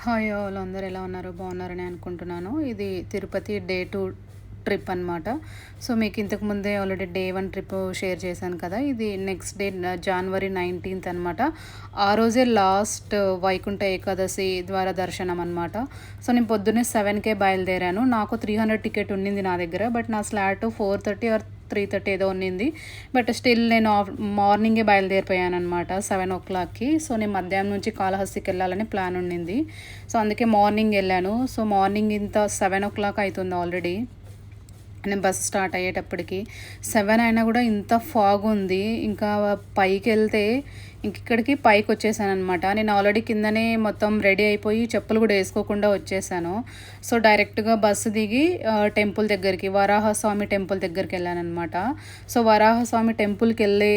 Hi all అందరూ ఎలా ఉన్నారు? బాగున్నారని అనుకుంటున్నాను. ఇది తిరుపతి డే 2 ట్రిప్ అనమాట. సో, మీకు ఇంతకు ముందే ఆల్రెడీ డే 1 ట్రిప్ షేర్ చేశాను కదా! ఇది నెక్స్ట్ డే జనవరి 19థ్ అనమాట. ఆ రోజే లాస్ట్ వైకుంఠ ఏకాదశి ద్వారా దర్శనం అనమాట. సో, నేను పొద్దున్నే 7కే బయలుదేరాను. నాకు 300 టికెట్ ఉండింది నా దగ్గర. బట్ నా స్లాట్ 4:30 ఆర్ 3:30 ఏదో ఉన్నింది. బట్ స్టిల్ నేను మార్నింగే బయలుదేరిపోయాననమాట 7:00కి. సో, నేను మధ్యాహ్నం నుంచి కాళహస్తికి వెళ్ళాలని ప్లాన్ ఉండింది. సో, అందుకే మార్నింగ్ వెళ్ళాను. సో, మార్నింగ్ ఇంత 7:00 అవుతుంది ఆల్రెడీ. నేను బస్ స్టార్ట్ అయ్యేటప్పటికి 7 అయినా కూడా ఇంత ఫాగ్ ఉంది. ఇంకా పైకెళ్తే ఇక్కడికి పైకి వచ్చేసాననమాట. నేను ఆల్రెడీ కిందనే మొత్తం రెడీ అయిపోయి చెప్పులు కూడా వేసుకోకుండా వచ్చేసాను. సో, డైరెక్ట్గా బస్సు దిగి టెంపుల్ దగ్గరికి, వరాహస్వామి టెంపుల్ దగ్గరికి వెళ్ళానమాట. సో, వరాహస్వామి టెంపుల్కి వెళ్ళే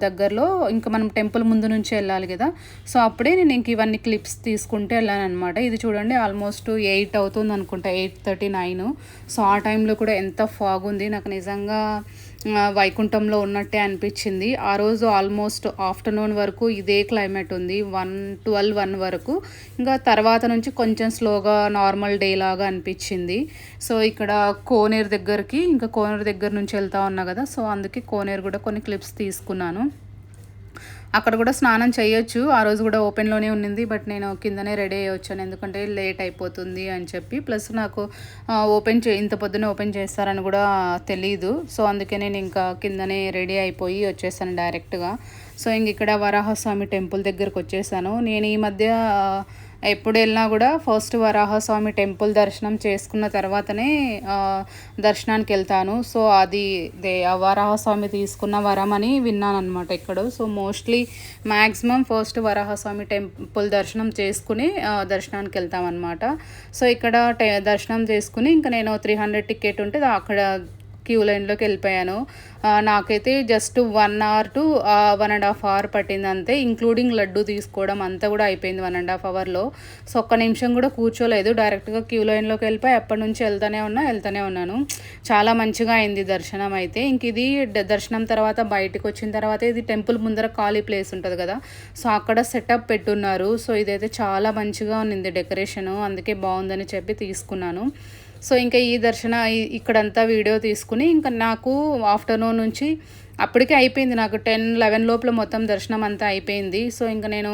దగ్గరలో ఇంకా మనం టెంపుల్ ముందు నుంచి వెళ్ళాలి కదా! సో, అప్పుడే నేను ఇంక ఇవన్నీ క్లిప్స్ తీసుకుంటే వెళ్ళానమాట. ఇది చూడండి ఆల్మోస్ట్ 8 అవుతుంది అనుకుంటా, 8:39. సో, ఆ టైంలో కూడా ఎంత ఫాగ్ ఉంది. నాకు నిజంగా వైకుంఠంలో ఉన్నట్టే అనిపించింది. ఆ రోజు ఆల్మోస్ట్ ఆఫ్టర్నూన్ వరకు ఇదే క్లైమేట్ ఉంది. 1 వరకు. ఇంకా తర్వాత నుంచి కొంచెం స్లోగా నార్మల్ డే లాగా అనిపించింది. సో, ఇక్కడ కోనేరు దగ్గరికి, ఇంకా కోనేరు దగ్గర నుంచి వెళ్తా ఉన్నా కదా! సో, అందుకే కోనేరు కూడా కొన్ని క్లిప్స్ తీసుకున్నాను. అక్కడ కూడా స్నానం చేయొచ్చు. ఆ రోజు కూడా ఓపెన్‌లోనే ఉన్నింది. బట్ నేను కిందనే రెడీ అయ్యి వచ్చాను. ఎందుకంటే లేట్ అయిపోతుంది అని చెప్పి. ప్లస్ నాకు ఇంత పొద్దున్నే ఓపెన్ చేస్తారని కూడా తెలీదు. సో, అందుకే నేను ఇంకా కిందనే రెడీ అయిపోయి వచ్చేసాను డైరెక్ట్‌గా. సో, ఇక్కడ వరాహస్వామి టెంపుల్ దగ్గరకు వచ్చేసాను. నేను ఈ మధ్య ఎప్పుడు వెళ్ళినా కూడా ఫస్ట్ వరాహస్వామి టెంపుల్ దర్శనం చేసుకున్న తర్వాతనే దర్శనానికి వెళ్తాను. సో, అది వరాహస్వామి తీసుకున్న వరం అని విన్నానమాట ఎక్కడో. So, mostly maximum first Varahaswamy temple దర్శనం చేసుకుని దర్శనానికి వెళ్తామన్నమాట. సో, ఇక్కడ దర్శనం చేసుకుని ఇంకా నేను 300 టికెట్ ఉంటే అక్కడ క్యూ లైన్లోకి వెళ్ళిపోయాను. నాకైతే జస్ట్ 1 అవర్ టు 1.5 అవర్ పట్టింది అంతే. ఇంక్లూడింగ్ లడ్డు తీసుకోవడం అంతా కూడా అయిపోయింది 1.5 అవర్లో. సో, ఒక్క నిమిషం కూడా కూర్చోలేదు. డైరెక్ట్గా క్యూ లైన్లోకి వెళ్ళిపోయి అప్పటి నుంచి వెళ్తూనే ఉన్నాను. చాలా మంచిగా అయింది దర్శనం అయితే. ఇంక ఇది దర్శనం తర్వాత బయటకు వచ్చిన తర్వాత ఇది టెంపుల్ ముందర ఖాళీ ప్లేస్ ఉంటుంది కదా! సో, అక్కడ సెటప్ పెట్టున్నారు. సో, ఇదైతే చాలా మంచిగా ఉన్నింది డెకరేషను. అందుకే బాగుందని చెప్పి తీసుకున్నాను. సో, ఇంకా ఈ ఇక్కడంతా వీడియో తీసుకుని ఇంకా నాకు ఆఫ్టర్నూన్ నుంచి అప్పటికే అయిపోయింది. నాకు 10, 11 లోపల మొత్తం దర్శనం అంతా అయిపోయింది. సో, ఇంకా నేను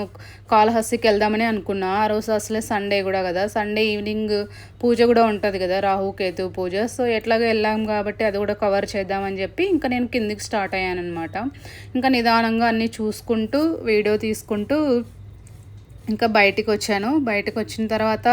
కాళహస్తికి వెళ్దామని అనుకున్నా. ఆ రోజు అసలే సండే కూడా కదా! సండే ఈవినింగ్ పూజ కూడా ఉంటుంది కదా, రాహుకేతు పూజ. సో, ఎట్లాగో వెళ్ళాం కాబట్టి అది కూడా కవర్ చేద్దామని చెప్పి ఇంకా నేను కిందికి స్టార్ట్ అయ్యానమాట. ఇంకా నిదానంగా అన్నీ చూసుకుంటూ వీడియో తీసుకుంటూ ఇంకా బయటికి వచ్చాను. బయటకు వచ్చిన తర్వాత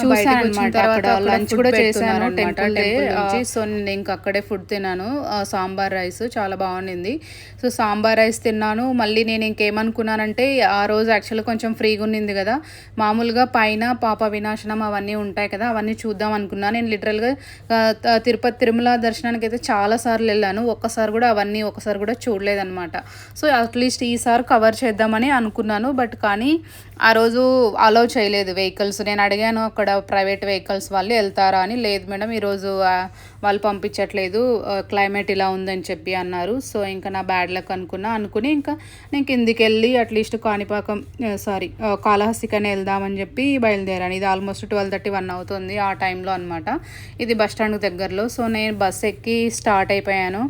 చూసానమాట. అక్కడ లంచ్ కూడా చేశాను టెంపుల్ నుంచి. సో, నేను ఇంక అక్కడే ఫుడ్ తిన్నాను. సాంబార్ రైస్ చాలా బాగుండింది. సో, సాంబార్ రైస్ తిన్నాను. మళ్ళీ నేను ఇంకేమనుకున్నానంటే ఆ రోజు యాక్చువల్గా కొంచెం ఫ్రీగా ఉన్నింది కదా, మామూలుగా పైన పాప వినాశనం అవన్నీ ఉంటాయి కదా, అవన్నీ చూద్దాం అనుకున్నాను. నేను లిటరల్గా తిరుమల దర్శనానికి అయితే చాలాసార్లు వెళ్ళాను. ఒక్కసారి కూడా చూడలేదన్నమాట. సో, అట్లీస్ట్ ఈసారి కవర్ చేద్దామని అనుకున్నాను. బట్ కానీ ఆ రోజు అలౌ చేయలేదు వెహికల్స్. నేను అడిగాను అక్కడ ప్రైవేట్ వెహికల్స్ వాళ్ళు వెళ్తారా అని. లేదు మేడం ఈరోజు వాళ్ళు పంపించట్లేదు, క్లైమేట్ ఇలా ఉందని చెప్పి అన్నారు. సో, ఇంకా నా బ్యాడ్ లక్ అనుకుని ఇంకా నేను కిందికి వెళ్ళి అట్లీస్ట్ కాళహస్తికనే వెళ్దామని చెప్పి బయలుదేరాను. ఇది ఆల్మోస్ట్ 12:31 అవుతుంది ఆ టైంలో అనమాట. ఇది బస్ స్టాండ్ దగ్గరలో. సో, నేను బస్ ఎక్కి స్టార్ట్ అయిపోయాను.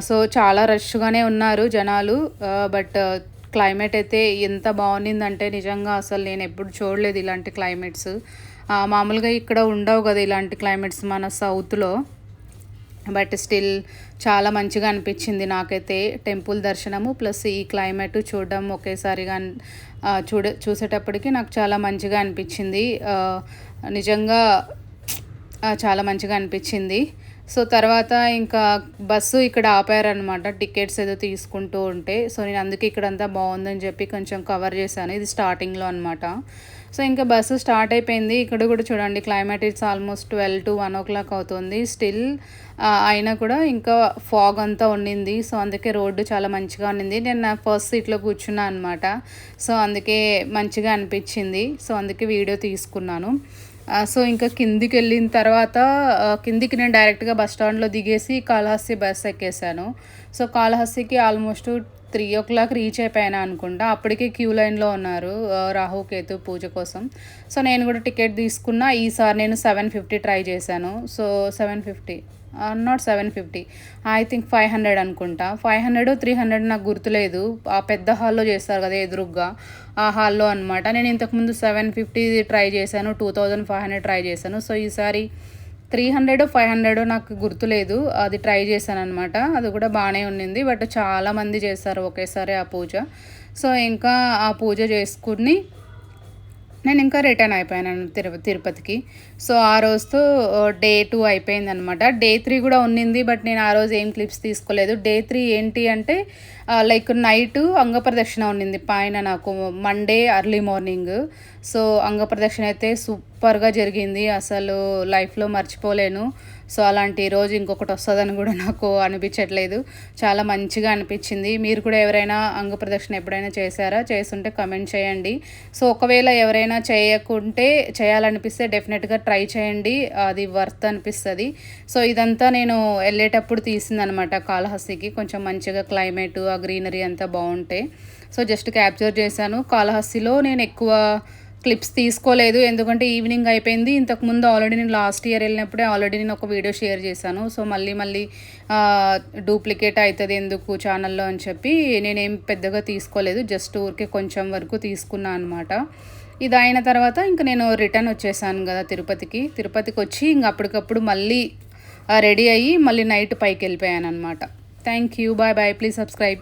సో, చాలా రష్గానే ఉన్నారు జనాలు. బట్ క్లైమేట్ అయితే ఎంత బాగుండిందంటే నిజంగా అసలు నేను ఎప్పుడు చూడలేదు ఇలాంటి క్లైమేట్స్. మామూలుగా ఇక్కడ ఉండవు కదా ఇలాంటి క్లైమేట్స్ మన సౌత్లో. బట్ స్టిల్ చాలా మంచిగా అనిపించింది నాకైతే టెంపుల్ దర్శనము ప్లస్ ఈ క్లైమేట్ చూడడం ఒకేసారిగా చూసేటప్పటికి నాకు చాలా మంచిగా అనిపించింది. నిజంగా చాలా మంచిగా అనిపించింది. సో, తర్వాత ఇంకా బస్సు ఇక్కడ ఆపారనమాట టికెట్స్ ఏదో తీసుకుంటూ ఉంటే. సో, నేను అందుకే ఇక్కడంతా బాగుందని చెప్పి కొంచెం కవర్ చేశాను. ఇది స్టార్టింగ్లో అనమాట. సో, ఇంకా బస్సు స్టార్ట్ అయిపోయింది. ఇక్కడ కూడా చూడండి క్లైమేట్ ఇట్స్ ఆల్మోస్ట్ 12 to 1 అవుతుంది. స్టిల్ అయినా కూడా ఇంకా ఫాగ్ అంతా ఉండింది. సో, అందుకే రోడ్డు చాలా మంచిగా ఉండింది. నేను నా ఫస్ట్ సీట్లో కూర్చున్నా అనమాట. సో, అందుకే మంచిగా అనిపించింది. సో, అందుకే వీడియో తీసుకున్నాను. సో, ఇంకా కిందికి వెళ్ళిన తర్వాత కిందికి నేను డైరెక్ట్గా బస్ స్టాండ్లో దిగేసి కాళహస్తి బస్ ఎక్కేసాను. సో, కాళహస్తికి ఆల్మోస్ట్ 3:00 రీచ్ అయిపోయాను అనుకుంటా. అప్పటికే క్యూ లైన్‌లో ఉన్నారు రాహుకేతు పూజ కోసం. సో, నేను కూడా టికెట్ తీసుకున్నా. ఈసారి నేను 750 ట్రై చేశాను. సో, 750 నాట్ 750 ఐ థింక్ 500 అనుకుంటా. 500, 300 నాకు గుర్తులేదు. ఆ పెద్ద హాల్‌లో చేస్తారు కదా ఎదురుగ్గా, ఆ హాల్‌లో అనమాట. నేను ఇంతకుముందు 750 ట్రై చేశాను. 2500 ట్రై చేశాను. సో, ఈసారి 300, 500 నాకు గుర్తులేదు. అది ట్రై చేశాననమాట. అది కూడా బానే ఉండింది. బట్ చాలామంది చేస్తారు ఒకేసారి ఆ పూజ. సో, ఇంకా ఆ పూజ చేసుకొని నేను ఇంకా రిటర్న్ అయిపోయాను తిరుపతికి. సో, ఆ రోజుతో డే 2 అయిపోయిందనమాట. డే 3 కూడా ఉన్నింది. బట్ నేను ఆ రోజు ఏం క్లిప్స్ తీసుకోలేదు. డే 3 ఏంటి అంటే లైక్ నైటు అంగప్రదక్షిణ ఉన్నింది పైన నాకు మండే ఎర్లీ మార్నింగ్. సో, అంగప్రదక్షిణ అయితే సూపర్‌గా జరిగింది. అసలు లైఫ్‌లో మర్చిపోలేను. సో, అలాంటి రోజు ఇంకొకటి వస్తదని కూడా నాకు అనిపించట్లేదు. చాలా మంచిగా అనిపించింది. మీరు కూడా ఎవరైనా అంగప్రదక్షిణ ఎప్పుడైనా చేశారా? చేసుంటే కామెంట్ చేయండి. సో, ఒకవేళ ఎవరైనా చేయకుంటే చేయాలనిపిస్తే డెఫినెట్‌గా ట్రై చేయండి. అది వర్త్ అనిపిస్తది. సో, ఇదంతా నేను ఎళ్ళేటప్పుడు తీసిందనమాట కాళహస్తికి. కొంచెం మంచిగా క్లైమేటు, ఆ గ్రీనరీ అంతా బావుంటాయి. సో, జస్ట్ క్యాప్చర్ చేశాను. కాళహస్తిలో నేను ఎక్కువ క్లిప్స్ తీసుకోలేదు. ఎందుకంటే ఈవినింగ్ అయిపోయింది. ఇంతకుముందు ఆల్రెడీ నేను లాస్ట్ ఇయర్ వెళ్ళినప్పుడే ఆల్రెడీ నేను ఒక వీడియో షేర్ చేశాను. సో, మళ్ళీ డూప్లికేట్ అవుతుంది ఎందుకు ఛానల్‌లో అని చెప్పి నేనేం పెద్దగా తీసుకోలేదు. జస్ట్ ఊరికే కొంచెం వరకు తీసుకున్నా అనమాట. ఇది అయిన తర్వాత ఇంక నేను రిటర్న్ వచ్చేసాను కదా తిరుపతికి. తిరుపతికొచ్చి ఇంక అప్పటికప్పుడు మళ్ళీ రెడీ అయ్యి మళ్ళీ నైట్ పైకెళ్ళిపోయాననమాట. Thank you. Bye bye. Please subscribe.